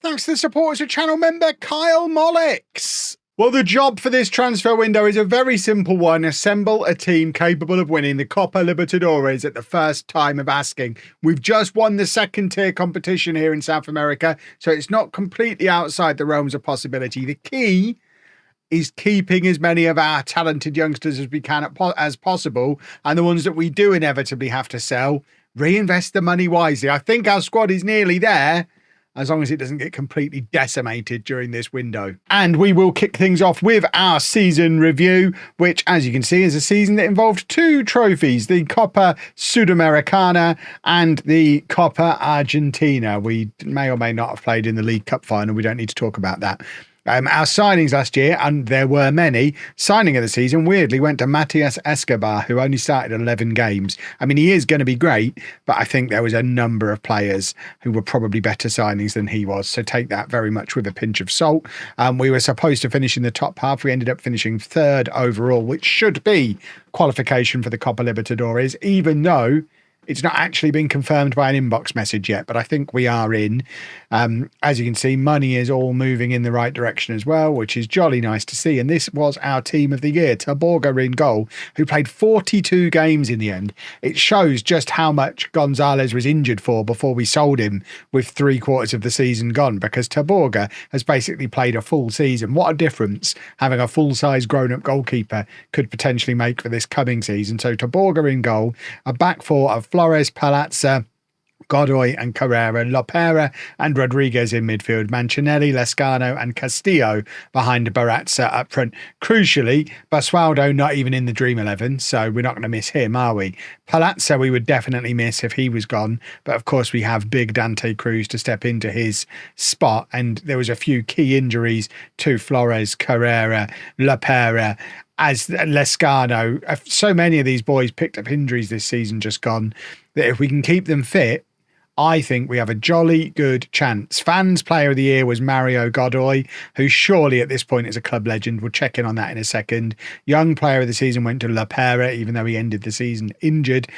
thanks to the supporters of channel member Kyle Mollix. Well, the job for this transfer window is a very simple one. Assemble a team capable of winning the Copa Libertadores at the first time of asking. We've just won the second tier competition here in South America, so it's not completely outside the realms of possibility. The key is keeping as many of our talented youngsters as we can as possible, and the ones that we do inevitably have to sell, reinvest the money wisely. I think our squad is nearly there, as long as it doesn't get completely decimated during this window. And we will kick things off with our season review, which, as you can see, is a season that involved two trophies, the Copa Sudamericana and the Copa Argentina. We may or may not have played in the League Cup final. We don't need to talk about that. Our signings last year, and there were many, signing of the season weirdly went to Matias Escobar, who only started 11 games. I mean, he is going to be great, but I think there was a number of players who were probably better signings than he was. So take that very much with a pinch of salt. We were supposed to finish in the top half. We ended up finishing third overall, which should be qualification for the Copa Libertadores, even though it's not actually been confirmed by an inbox message yet, but I think we are in. As you can see, money is all moving in the right direction as well, which is jolly nice to see. And this was our team of the year, Taborga in goal, who played 42 games in the end. It shows just how much Gonzalez was injured for before we sold him with 3/4 of the season gone, because Taborga has basically played a full season. What a difference having a full-size grown-up goalkeeper could potentially make for this coming season. So Taborga in goal, a back four of Flores, Palazza, Godoy and Carrera, Lopera and Rodriguez in midfield, Mancinelli, Lescano and Castillo behind Baratza up front. Crucially, Basualdo not even in the Dream 11, so we're not going to miss him, are we? Palazza we would definitely miss if he was gone, but of course we have big Dante Cruz to step into his spot, and there was a few key injuries to Flores, Carrera, Lopera, as Lescano. So many of these boys picked up injuries this season just gone, that if we can keep them fit, I think we have a jolly good chance. Fans Player of the Year was Mario Godoy, who surely at this point is a club legend. We'll check in on that in a second. Young Player of the Season went to Lopera, even though he ended the season injured.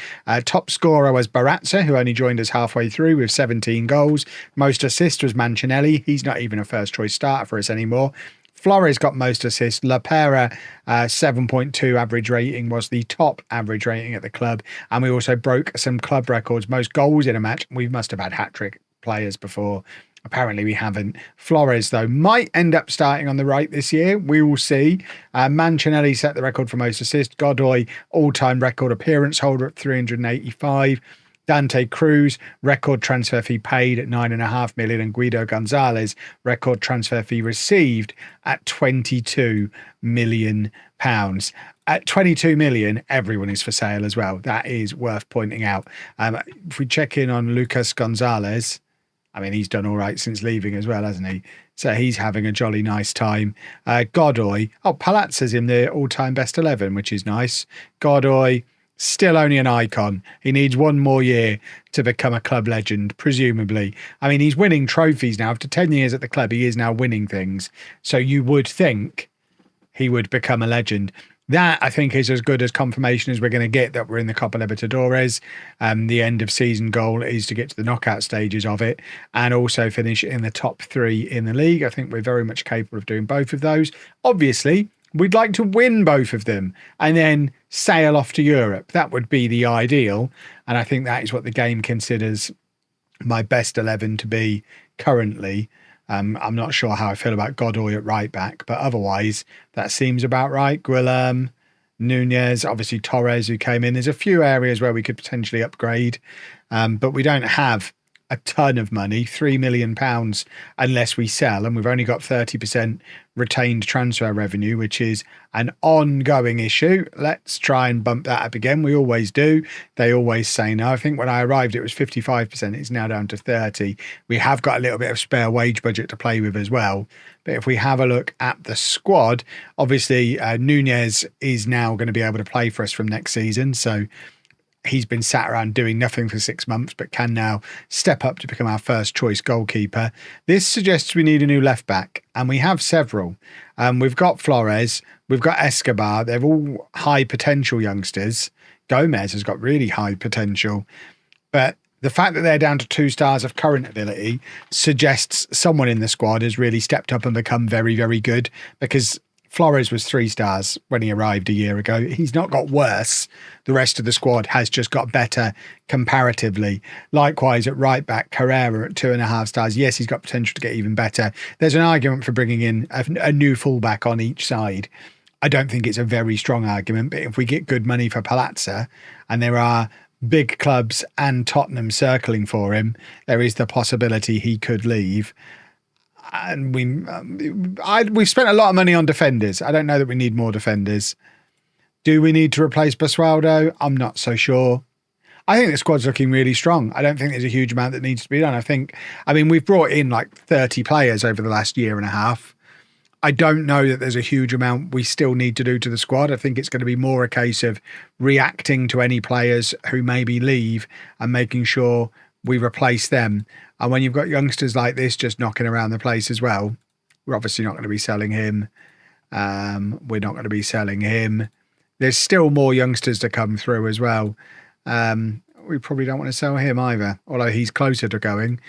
Top scorer was Baratza, who only joined us halfway through with 17 goals. Most assist was Mancinelli. He's not even a first choice starter for us anymore. Flores got most assists. Lopera, 7.2 average rating, was the top average rating at the club. And we also broke some club records. Most goals in a match. We must have had hat-trick players before. Apparently we haven't. Flores, though, might end up starting on the right this year. We will see. Mancinelli set the record for most assists. Godoy, all-time record appearance holder at 385. Dante Cruz, record transfer fee paid at £9.5 million, and Guido Gonzalez, record transfer fee received at £22 million. At 22 million, everyone is for sale as well. That is worth pointing out. If we check in on Lucas Gonzalez, I mean, he's done all right since leaving as well, hasn't he? So he's having a jolly nice time. Godoy, Palazza's in the all-time best 11, which is nice. Godoy, still only an icon. He needs one more year to become a club legend, presumably. I mean, he's winning trophies now. After 10 years at the club, he is now winning things. So you would think he would become a legend. That, I think, is as good as confirmation as we're going to get that we're in the Copa Libertadores. The end of season goal is to get to the knockout stages of it and also finish in the top 3 in the league. I think we're very much capable of doing both of those. Obviously, we'd like to win both of them and then sail off to Europe. That would be the ideal. And I think that is what the game considers my best 11 to be currently. I'm not sure how I feel about Godoy at right back, but otherwise that seems about right. Guillem, Nunez, obviously Torres, who came in. There's a few areas where we could potentially upgrade, but we don't have a ton of money, £3 million, unless we sell, and we've only got 30% retained transfer revenue, which is an ongoing issue. Let's try and bump that up again. We always do. They always say no. I think when I arrived it was 55%. It's now down to 30. We have got a little bit of spare wage budget to play with as well. But if we have a look at the squad, obviously Nunez is now going to be able to play for us from next season, so he's been sat around doing nothing for 6 months, but can now step up to become our first choice goalkeeper. This suggests we need a new left back, and we have several. We've got Flores, we've got Escobar. They're all high potential youngsters. Gomez has got really high potential, but The fact that they're down to 2 stars of current ability suggests someone in the squad has really stepped up and become very, very good, because Flores was 3 stars when he arrived a year ago. He's not got worse. The rest of the squad has just got better comparatively. Likewise, at right back, Carrera at 2.5 stars. Yes, he's got potential to get even better. There's an argument for bringing in a new fullback on each side. I don't think it's a very strong argument, but if we get good money for Palazza, and there are big clubs and Tottenham circling for him, there is the possibility he could leave. And we've spent a lot of money on defenders. I don't know that we need more defenders. Do we need to replace Basualdo? I'm not so sure. I think the squad's looking really strong. I don't think there's a huge amount that needs to be done. I mean, we've brought in like 30 players over the last year and a half. I don't know that there's a huge amount we still need to do to the squad. I think it's going to be more a case of reacting to any players who maybe leave and making sure we replace them. And when you've got youngsters like this just knocking around the place as well, we're obviously not going to be selling him. We're not going to be selling him. There's still more youngsters to come through as well. We probably don't want to sell him either, although he's closer to going.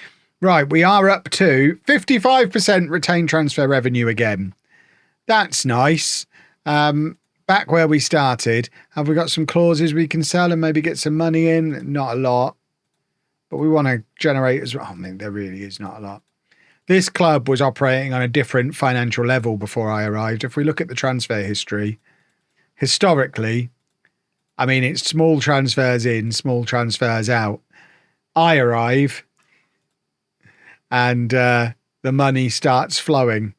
Right, we are up to 55% retained transfer revenue again. That's nice. Back where we started. Have we got some clauses we can sell and maybe get some money in? Not a lot. But we want to generate as well. I mean, there really is not a lot. This club was operating on a different financial level before I arrived. If we look at the transfer history, historically, I mean, it's small transfers in, small transfers out. I arrive and the money starts flowing.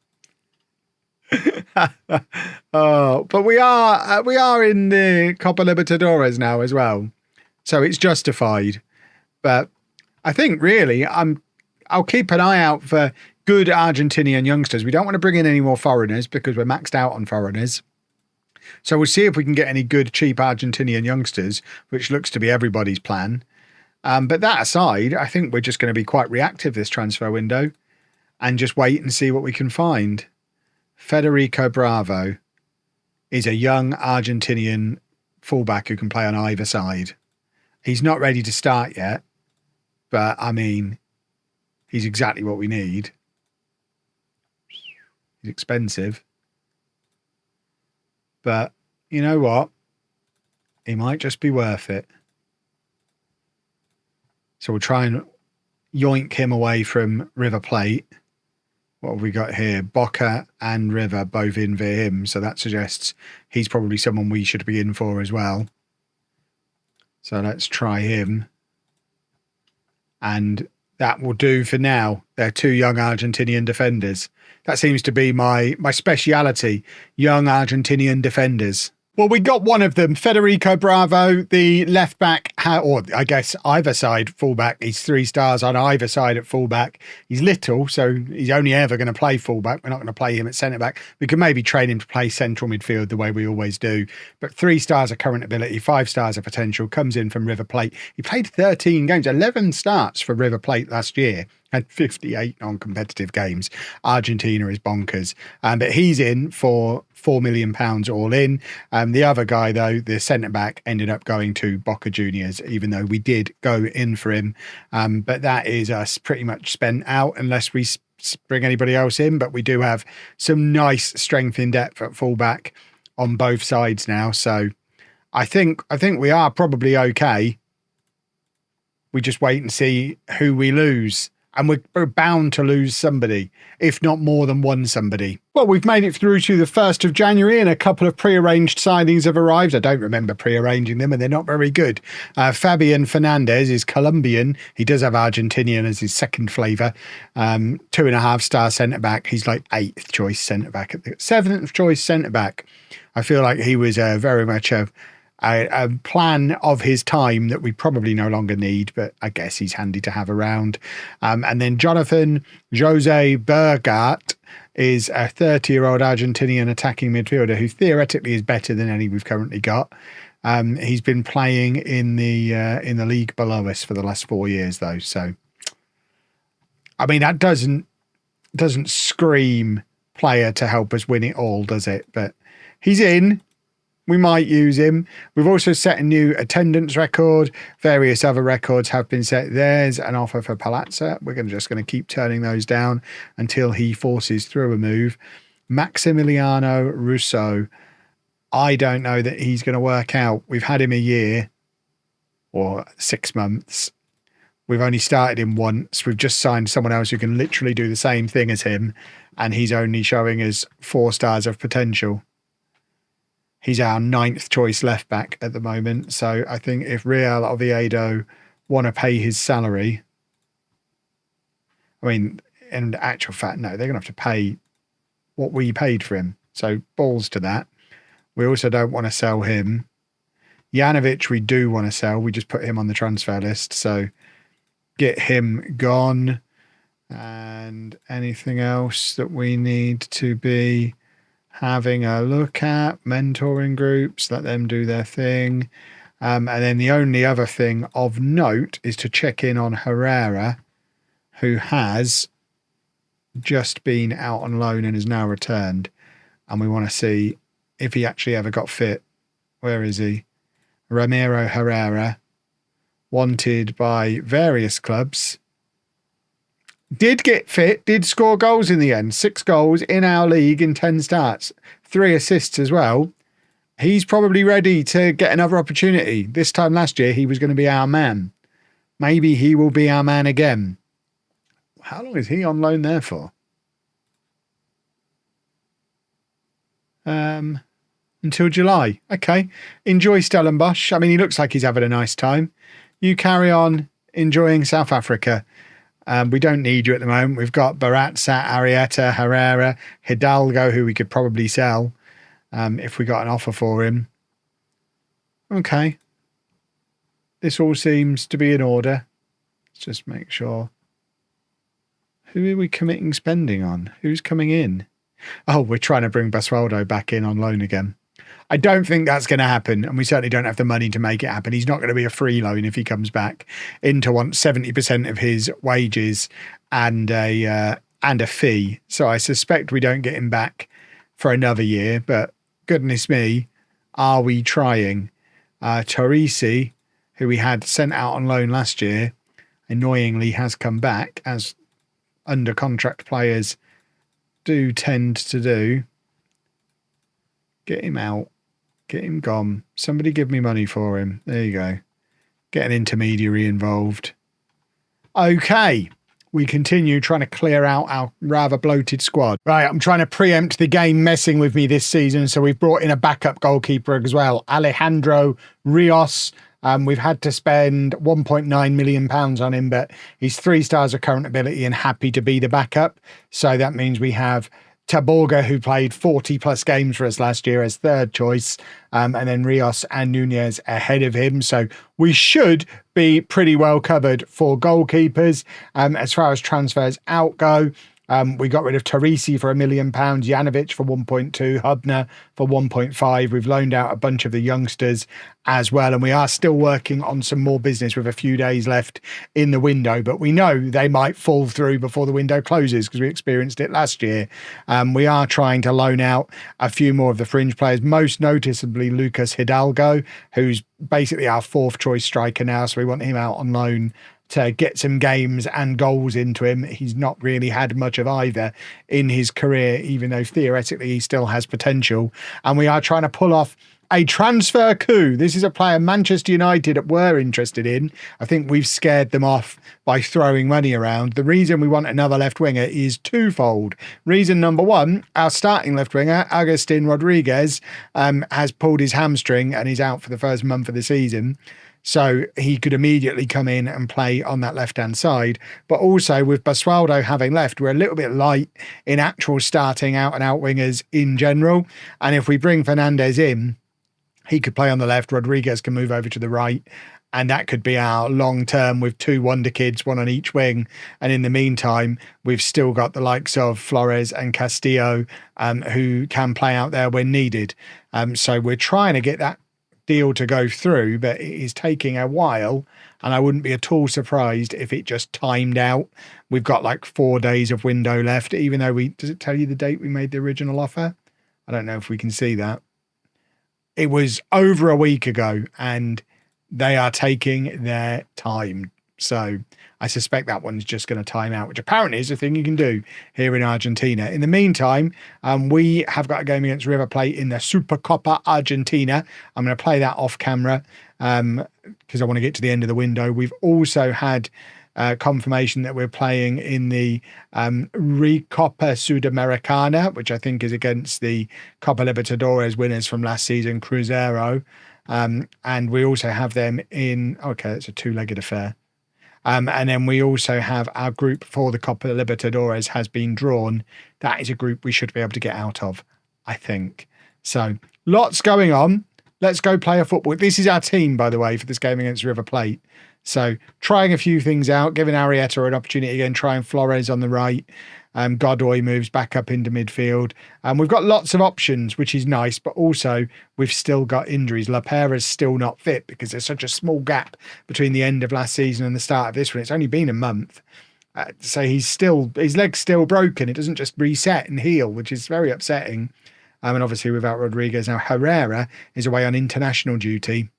But we are in the Copa Libertadores now as well, so it's justified. But I think really I'll keep an eye out for good Argentinian youngsters. We don't want to bring in any more foreigners because we're maxed out on foreigners. So we'll see if we can get any good cheap Argentinian youngsters, which looks to be everybody's plan. But that aside, I think we're just going to be quite reactive this transfer window and just wait and see what we can find. Federico Bravo is a young Argentinian fullback who can play on either side. He's not ready to start yet, but I mean, he's exactly what we need. He's expensive, but you know what? He might just be worth it. So we'll try and yoink him away from River Plate. What have we got here? Boca and River both in for him. So that suggests he's probably someone we should be in for as well. So let's try him. And that will do for now. They're 2 young Argentinian defenders. That seems to be my speciality, young Argentinian defenders. Well, we got one of them, Federico Bravo, the left back, or I guess either side fullback. He's 3 stars on either side at fullback. He's little, so he's only ever going to play fullback. We're not going to play him at centre back. We can maybe train him to play central midfield the way we always do. But 3 stars of current ability, 5 stars of potential, comes in from River Plate. He played 13 games, 11 starts for River Plate last year. Had 58 non-competitive games. Argentina is bonkers. But he's in for £4 million all in. The other guy, though, the centre-back, ended up going to Boca Juniors, even though we did go in for him. But that is us pretty much spent out unless we bring anybody else in. But we do have some nice strength in depth at full-back on both sides now. So I think we are probably okay. We just wait and see who we lose. And we're bound to lose somebody, if not more than one somebody. Well, we've made it through to the 1st of January and a couple of pre-arranged signings have arrived. I don't remember pre-arranging them and they're not very good. Fabian Fernandez is Colombian. He does have Argentinian as his second flavour. 2.5 star centre-back. He's like 8th choice centre-back. 7th choice centre-back. I feel like he was very much a plan of his time that we probably no longer need, but I guess he's handy to have around. And then Jonathan Jose Burgart is a 30-year-old Argentinian attacking midfielder who theoretically is better than any we've currently got. He's been playing in the league below us for the last 4 years, though. So, I mean, that doesn't scream player to help us win it all, does it? But he's in. We might use him. We've also set a new attendance record. Various other records have been set. There's an offer for Palazzo. We're just going to keep turning those down until he forces through a move. Maximiliano Russo. I don't know that he's going to work out. We've had him a year or 6 months. We've only started him once. We've just signed someone else who can literally do the same thing as him, and he's only showing us 4 stars of potential. He's our 9th choice left back at the moment. So I think if Real Oviedo want to pay his salary, I mean, in actual fact, no, they're going to have to pay what we paid for him. So balls to that. We also don't want to sell him. Janovic, we do want to sell. We just put him on the transfer list. So get him gone. And anything else that we need to be having a look at? Mentoring groups, let them do their thing. And then the only other thing of note is to check in on Herrera, who has just been out on loan and is now returned. And we want to see if he actually ever got fit. Where is he? Ramiro Herrera, wanted by various clubs. Did get fit, did score goals in the end. 6 goals in our league in 10 starts. 3 assists as well. He's probably ready to get another opportunity. This time last year, he was going to be our man. Maybe he will be our man again. How long is he on loan there for? Until July. Okay. Enjoy Stellenbosch. I mean, he looks like he's having a nice time. You carry on enjoying South Africa. We don't need you at the moment. We've got Baratza, Arietta, Herrera, Hidalgo, who we could probably sell if we got an offer for him. Okay. This all seems to be in order. Let's just make sure. Who are we committing spending on? Who's coming in? Oh, we're trying to bring Basualdo back in on loan again. I don't think that's going to happen, and we certainly don't have the money to make it happen. He's not going to be a free loan if he comes back. Inter wants 70% of his wages and a fee. So I suspect we don't get him back for another year, but goodness me, are we trying? Torrisi, who we had sent out on loan last year, annoyingly has come back, as under contract players do tend to do. Get him out. Get him gone. Somebody give me money for him. There you go. Get an intermediary involved. Okay. We continue trying to clear out our rather bloated squad. Right, I'm trying to preempt the game messing with me this season, so we've brought in a backup goalkeeper as well, Alejandro Rios. We've had to spend £1.9 million on him, but he's 3 stars of current ability and happy to be the backup. So that means we have Taborga, who played 40 plus games for us last year, as 3rd choice, and then Rios and Nunez ahead of him. So we should be pretty well covered for goalkeepers. As far as transfers out go, we got rid of Torrisi for £1 million, Janovic for 1.2, Hubner for 1.5. We've loaned out a bunch of the youngsters as well, and we are still working on some more business with a few days left in the window, but we know they might fall through before the window closes because we experienced it last year. We are trying to loan out a few more of the fringe players, most noticeably Lucas Hidalgo, who's basically our 4th choice striker now, so we want him out on loan to get some games and goals into him. He's not really had much of either in his career, even though theoretically he still has potential. And we are trying to pull off a transfer coup. This is a player Manchester United were interested in. I think we've scared them off by throwing money around. The reason we want another left winger is twofold. Reason number one, our starting left winger, Agustin Rodriguez, has pulled his hamstring and he's out for the first month of the season. So he could immediately come in and play on that left-hand side. But also with Basualdo having left, we're a little bit light in actual starting out-and-out wingers in general. And if we bring Fernandez in, he could play on the left, Rodriguez can move over to the right, and that could be our long-term with 2 Wonderkids, 1 on each wing. And in the meantime, we've still got the likes of Flores and Castillo, who can play out there when needed. So we're trying to get that deal to go through, but it is taking a while, and I wouldn't be at all surprised if it just timed out. We've got like 4 days of window left, even though does it tell you the date we made the original offer? I don't know if we can see that. it was over a week ago, and they are taking their time. So I suspect that one's just going to time out, which apparently is a thing you can do here in Argentina. In the meantime, we have got a game against River Plate in the Supercopa Argentina. I'm going to play that off camera because I want to get to the end of the window. We've also had confirmation that we're playing in the Recopa Sudamericana, which I think is against the Copa Libertadores winners from last season, Cruzeiro. And we also have them in, okay, it's a two-legged affair. And then we also have our group for the Copa Libertadores has been drawn. That is a group we should be able to get out of, I think. So lots going on. Let's go play a football. This is our team, by the way, for this game against River Plate. So trying a few things out, giving Arrieta an opportunity again, trying Flores on the right. Godoy moves back up into midfield. We've got lots of options, which is nice, but also we've still got injuries. La Pera's still not fit because there's such a small gap between the end of last season and the start of this one. It's only been a month. So his leg's still broken. It doesn't just reset and heal, which is very upsetting. And obviously without Rodriguez. Now Herrera is away on international duty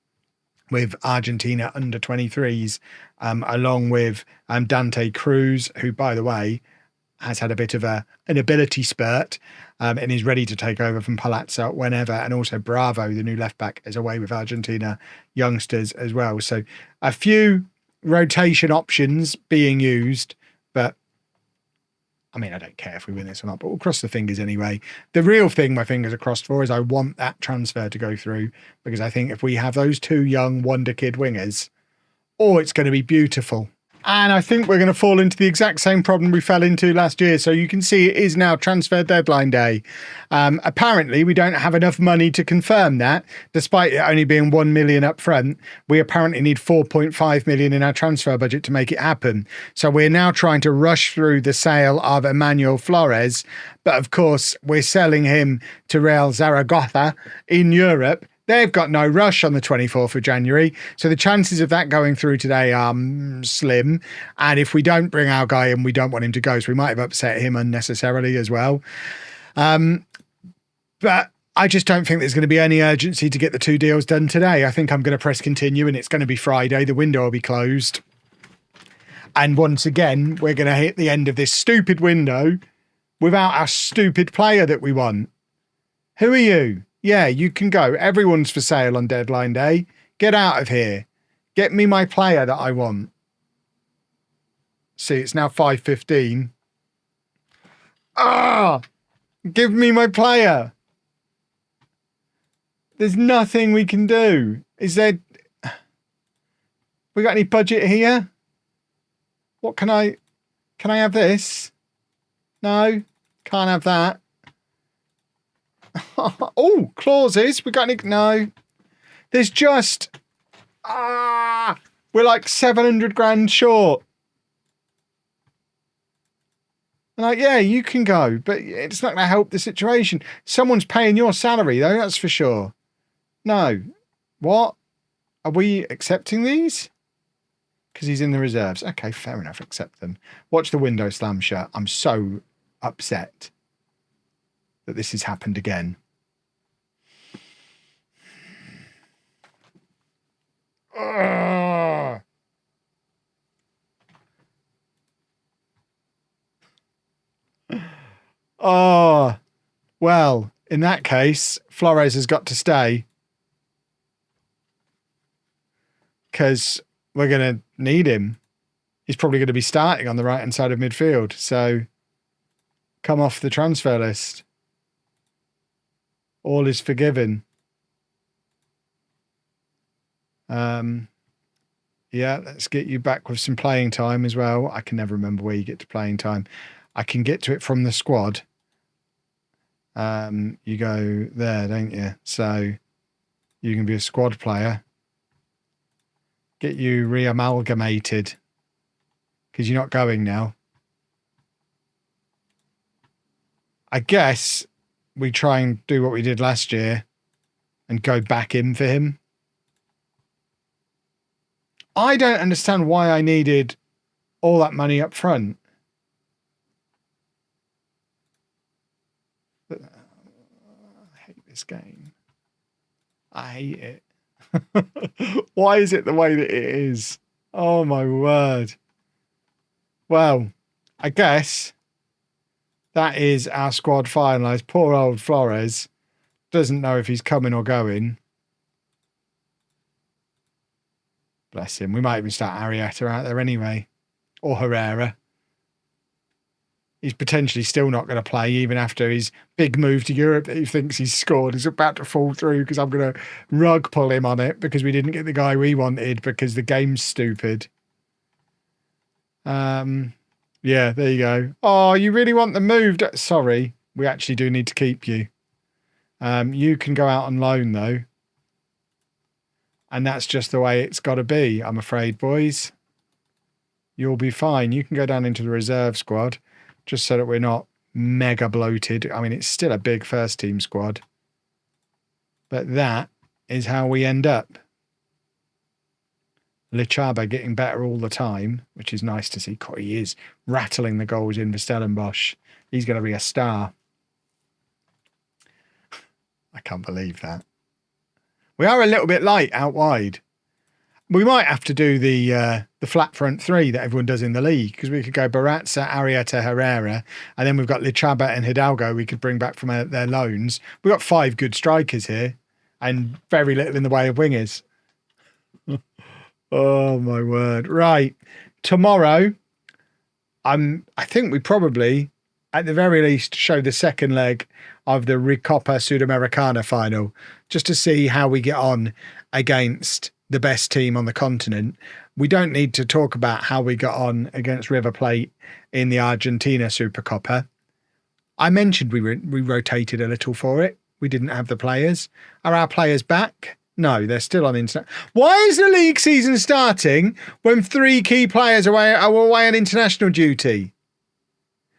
with Argentina under 23s, along with Dante Cruz, who, by the way, has had a bit of an ability spurt and is ready to take over from Palazzo whenever. And also Bravo, the new left back, is away with Argentina youngsters as well. So a few rotation options being used, but I mean, I don't care if we win this or not, but we'll cross the fingers anyway. The real thing my fingers are crossed for is I want that transfer to go through, because I think if we have those two young wonder kid wingers, it's going to be beautiful. And I think we're going to fall into the exact same problem we fell into last year. So you can see it is now transfer deadline day. Apparently, we don't have enough money to confirm that, despite it only being 1 million up front. We apparently need 4.5 million in our transfer budget to make it happen. So we're now trying to rush through the sale of Emmanuel Flores. But of course, we're selling him to Real Zaragoza in Europe. They've got no rush on the 24th of January. So the chances of that going through today are slim. And if we don't bring our guy in, we don't want him to go. So we might have upset him unnecessarily as well. But I just don't think there's going to be any urgency to get the two deals done today. I think I'm going to press continue and it's going to be Friday. The window will be closed. And once again, we're going to hit the end of this stupid window without our stupid player that we want. Who are you? Yeah, you can go. Everyone's for sale on deadline day. Get out of here. Get me my player that I want. See, it's now 5:15. Give me my player. There's nothing we can do. Is there... We got any budget here? What can I have this? No, can't have that. Oh, clauses. We got any? No. There's just... we're like 700 grand short. And like, yeah, you can go, but it's not going to help the situation. Someone's paying your salary, though, that's for sure. No. What? Are we accepting these? Because he's in the reserves. Okay, fair enough, accept them. Watch the window slam shut. I'm so upset that this has happened again. Oh, well, in that case, Flores has got to stay. Because we're going to need him. He's probably going to be starting on the right-hand side of midfield. So, come off the transfer list. All is forgiven. Yeah, let's get you back with some playing time as well. I can never remember where you get to playing time. I can get to it from the squad. You go there, don't you? So you can be a squad player. Get you re-amalgamated because you're not going now. I guess we try and do what we did last year and go back in for him. I don't understand why I needed all that money up front. I hate this game. I hate it. Why is it the way that it is? Oh my word. Well, I guess that is our squad finalised. Poor old Flores doesn't know if he's coming or going. Bless him. We might even start Arrieta out there anyway. Or Herrera. He's potentially still not going to play even after his big move to Europe that he thinks he's scored. He's about to fall through because I'm going to rug pull him on it because we didn't get the guy we wanted because the game's stupid. Yeah, there you go. Oh, you really want the move? Sorry, we actually do need to keep you. You can go out on loan though. And that's just the way it's got to be, I'm afraid, boys. You'll be fine. You can go down into the reserve squad. Just so that we're not mega bloated. I mean, it's still a big first team squad. But that is how we end up. Lichaba getting better all the time, which is nice to see. God, he is rattling the goals in for Stellenbosch. He's going to be a star. I can't believe that. We are a little bit light out wide. We might have to do the flat front three that everyone does in the league because we could go Baratza, Arrieta, Herrera, and then we've got Lichaba and Hidalgo we could bring back from their loans. We've got 5 good strikers here and very little in the way of wingers. Oh, my word. Right. Tomorrow, I think we probably, at the very least, show the second leg of the Recopa Sudamericana final just to see how we get on against the best team on the continent. We don't need to talk about how we got on against River Plate in the Argentina Supercopa. I mentioned we rotated a little for it. We didn't have the players. Are our players back? No, they're still on internet. Why is the league season starting when 3 key players are away on international duty?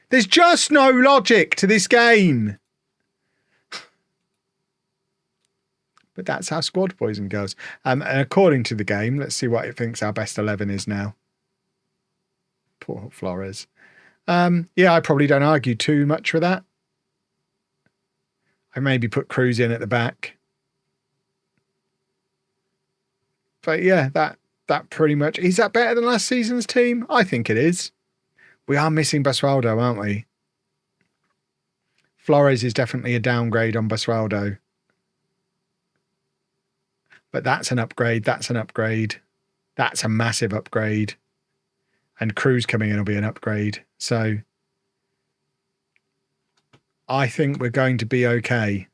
There's just no logic to this game. But that's how squad, boys and girls. And according to the game, let's see what it thinks our best 11 is now. Poor Flores. Yeah, I probably don't argue too much with that. I maybe put Cruz in at the back. But yeah, that pretty much... Is that better than last season's team? I think it is. We are missing Basualdo, aren't we? Flores is definitely a downgrade on Basualdo. But that's an upgrade. That's an upgrade. That's a massive upgrade. And Cruz coming in will be an upgrade. So I think we're going to be okay.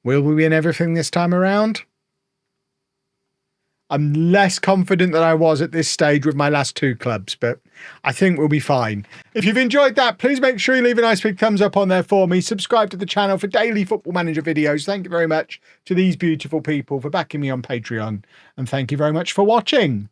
Will we win everything this time around? I'm less confident than I was at this stage with my last 2 clubs, but I think we'll be fine. If you've enjoyed that, please make sure you leave a nice big thumbs up on there for me. Subscribe to the channel for daily Football Manager videos. Thank you very much to these beautiful people for backing me on Patreon. And thank you very much for watching.